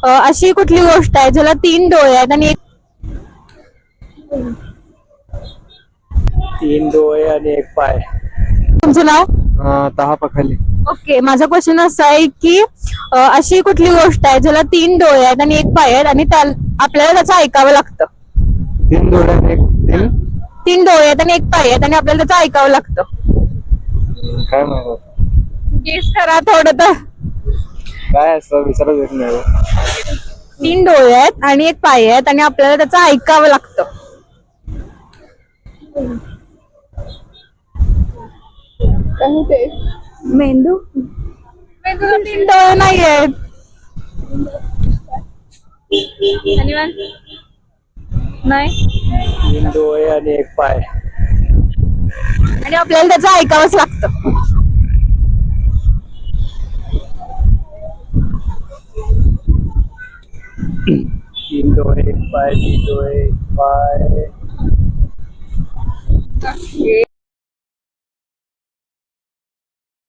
अशी कुठली गोष्ट आहे ज्याला 3 डोळे आहेत आणि 3 डोळे आणि 1 पाय. तुमचं नाव? तहा पखाली. ओके, माझा क्वेश्चन असा आहे की अशी कुठली गोष्ट आहे ज्याला 3 डोळे आहेत आणि 1 पाय आहेत आणि आपल्याला त्याचं ऐकावं लागतं. 3 डोळे आणि 1 3 डोळे आहेत आणि 1 पाय आहेत आणि आपल्याला त्याचं ऐकावं लागतं. काय माहिती गेस करा थोडं तर. काय असं विचारच येत नाही. 3 डोळे आहेत आणि 1 पाय आहेत आणि आपल्याला त्याचं ऐकावं लागतं. मेंदू. मेंदूला 3 डोळे नाही आहेत. नाही 3 डोळे आणि 1 पाय. आणि आपल्याला त्याचं ऐकावंच लागतं. 3 डोळे 1 पाय 3 डोळे 1 पाय.